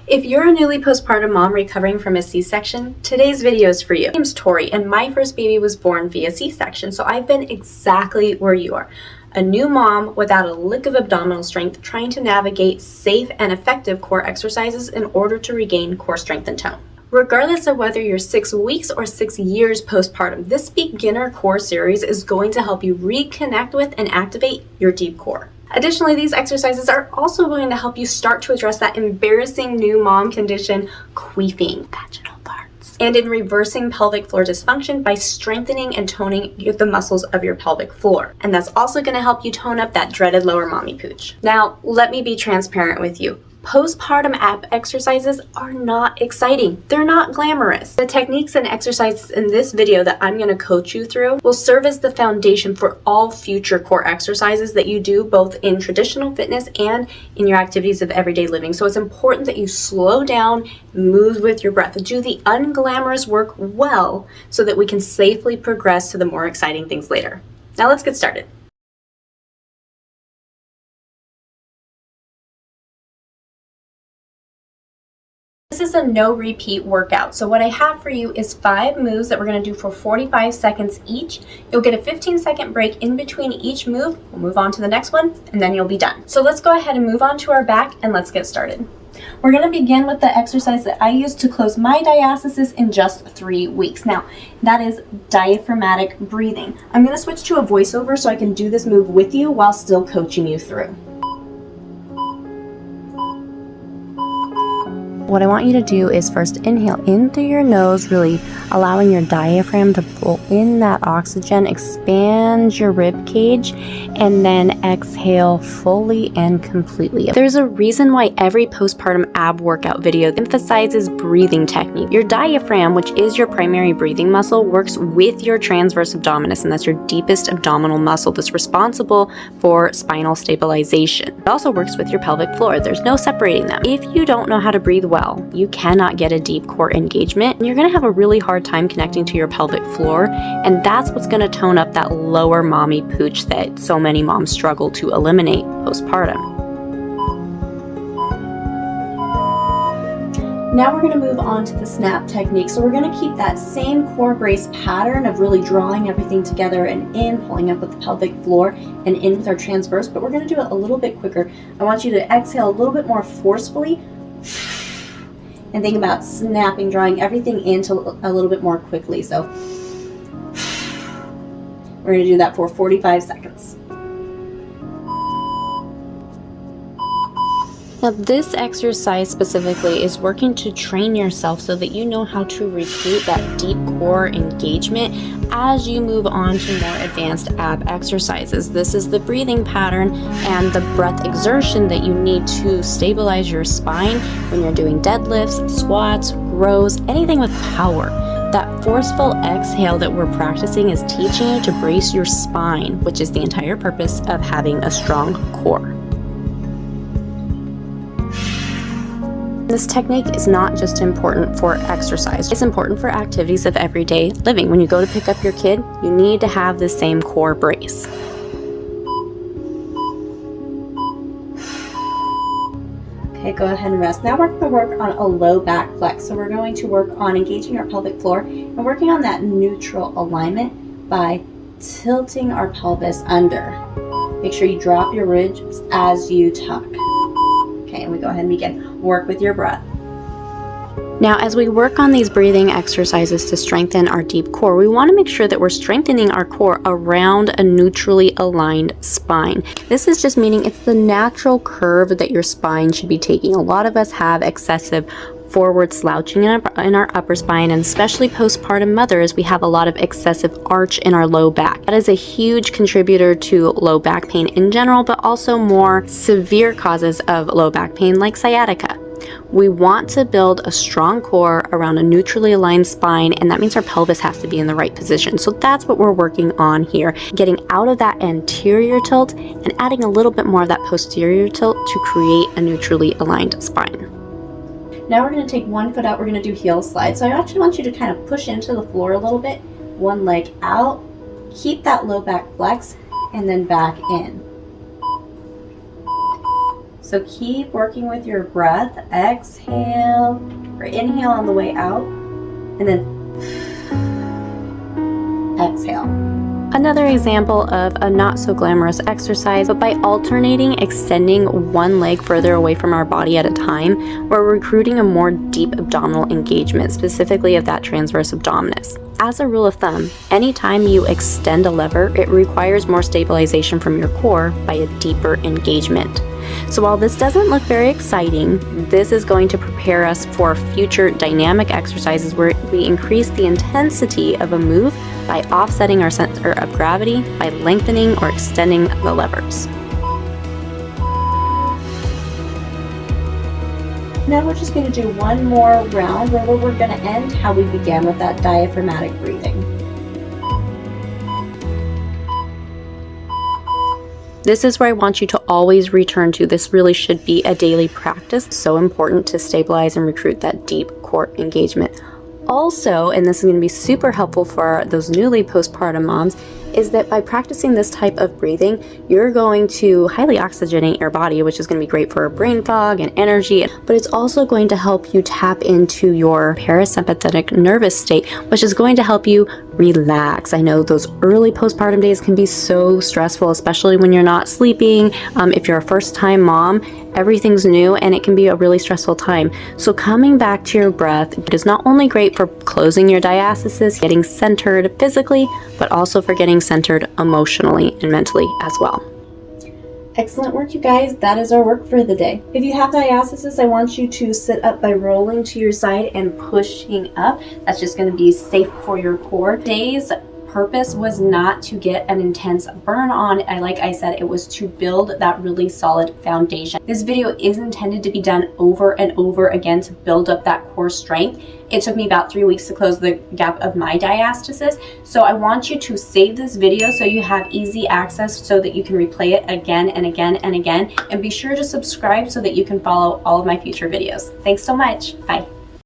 If you're a newly postpartum mom recovering from a C-section, today's video is for you. My name's Tori, and my first baby was born via C-section, so I've been exactly where you are. A new mom without a lick of abdominal strength, trying to navigate safe and effective core exercises in order to regain core strength and tone. Regardless of whether you're 6 weeks or 6 years postpartum, this beginner core series is going to help you reconnect with and activate your deep core. Additionally, these exercises are also going to help you start to address that embarrassing new mom condition, queefing, vaginal farts, and in reversing pelvic floor dysfunction by strengthening and toning the muscles of your pelvic floor. And that's also going to help you tone up that dreaded lower mommy pooch. Now, let me be transparent with you. Postpartum ab exercises are not exciting. They're not glamorous. The techniques and exercises in this video that I'm going to coach you through will serve as the foundation for all future core exercises that you do both in traditional fitness and in your activities of everyday living. So it's important that you slow down, move with your breath, do the unglamorous work well so that we can safely progress to the more exciting things later. Now let's get started. This is a no repeat workout. So what I have for you is 5 moves that we're going to do for 45 seconds each. You'll get a 15-second break in between each move. We'll move on to the next one and then you'll be done. So let's go ahead and move on to our back and let's get started. We're going to begin with the exercise that I used to close my diastasis in just 3 weeks. Now, that is diaphragmatic breathing. I'm going to switch to a voiceover so I can do this move with you while still coaching you through. What I want you to do is first inhale in through your nose, really allowing your diaphragm to pull in that oxygen, expand your rib cage, and then exhale fully and completely. There's a reason why every postpartum ab workout video emphasizes breathing technique. Your diaphragm, which is your primary breathing muscle, works with your transverse abdominis, and that's your deepest abdominal muscle that's responsible for spinal stabilization. It also works with your pelvic floor. There's no separating them. If you don't know how to breathe well, you cannot get a deep core engagement, and you're going to have a really hard time connecting to your pelvic floor, and that's what's going to tone up that lower mommy pooch that so many moms struggle to eliminate postpartum. Now we're going to move on to the snap technique. So we're going to keep that same core brace pattern of really drawing everything together and in, pulling up with the pelvic floor and in with our transverse, but we're going to do it a little bit quicker. I want you to exhale a little bit more forcefully and think about snapping, drawing everything into a little bit more quickly. So we're going to do that for 45 seconds. Now this exercise specifically is working to train yourself so that you know how to recruit that deep core engagement as you move on to more advanced ab exercises. This is the breathing pattern and the breath exertion that you need to stabilize your spine when you're doing deadlifts, squats, rows, anything with power. That forceful exhale that we're practicing is teaching you to brace your spine, which is the entire purpose of having a strong core. This technique is not just important for exercise, it's important for activities of everyday living. When you go to pick up your kid, you need to have the same core brace. Okay, go ahead and rest. Now we're going to work on a low back flex. So we're going to work on engaging our pelvic floor and working on that neutral alignment by tilting our pelvis under. Make sure you drop your ribs as you tuck. Okay, and we go ahead and begin. Work with your breath. Now, as we work on these breathing exercises to strengthen our deep core, we want to make sure that we're strengthening our core around a neutrally aligned spine. This is just meaning it's the natural curve that your spine should be taking. A lot of us have excessive forward slouching in our upper spine, and especially postpartum mothers, we have a lot of excessive arch in our low back. That is a huge contributor to low back pain in general, but also more severe causes of low back pain like sciatica. We want to build a strong core around a neutrally aligned spine, and that means our pelvis has to be in the right position. So that's what we're working on here, getting out of that anterior tilt and adding a little bit more of that posterior tilt to create a neutrally aligned spine. Now we're going to take one foot out, we're going to do heel slide. So I actually want you to kind of push into the floor a little bit, one leg out, keep that low back flex, and then back in. So keep working with your breath. Exhale or inhale on the way out, and then exhale. Another example of a not so glamorous exercise, but by alternating extending one leg further away from our body at a time, we're recruiting a more deep abdominal engagement, specifically of that transverse abdominis. As a rule of thumb, anytime you extend a lever, it requires more stabilization from your core by a deeper engagement. So while this doesn't look very exciting, this is going to prepare us for future dynamic exercises where we increase the intensity of a move by offsetting our center of gravity by lengthening or extending the levers. Now we're just going to do one more round where we're going to end how we began with that diaphragmatic breathing. This is where I want you to always return to. This really should be a daily practice. It's so important to stabilize and recruit that deep core engagement. Also, and this is going to be super helpful for those newly postpartum moms, is that by practicing this type of breathing, you're going to highly oxygenate your body, which is going to be great for brain fog and energy, but it's also going to help you tap into your parasympathetic nervous state, which is going to help you relax. I know those early postpartum days can be so stressful, especially when you're not sleeping. If you're a first-time mom, everything's new and it can be a really stressful time. So coming back to your breath is not only great for closing your diastasis, getting centered physically, but also for getting centered emotionally and mentally as well. Excellent work, you guys. That is our work for the day. If you have diastasis, I want you to sit up by rolling to your side and pushing up. That's just going to be safe for your core. Today's purpose was not to get an intense burn on. Like I said, it was to build that really solid foundation. This video is intended to be done over and over again to build up that core strength. It took me about 3 weeks to close the gap of my diastasis. So I want you to save this video so you have easy access so that you can replay it again and again and again. And be sure to subscribe so that you can follow all of my future videos. Thanks so much. Bye.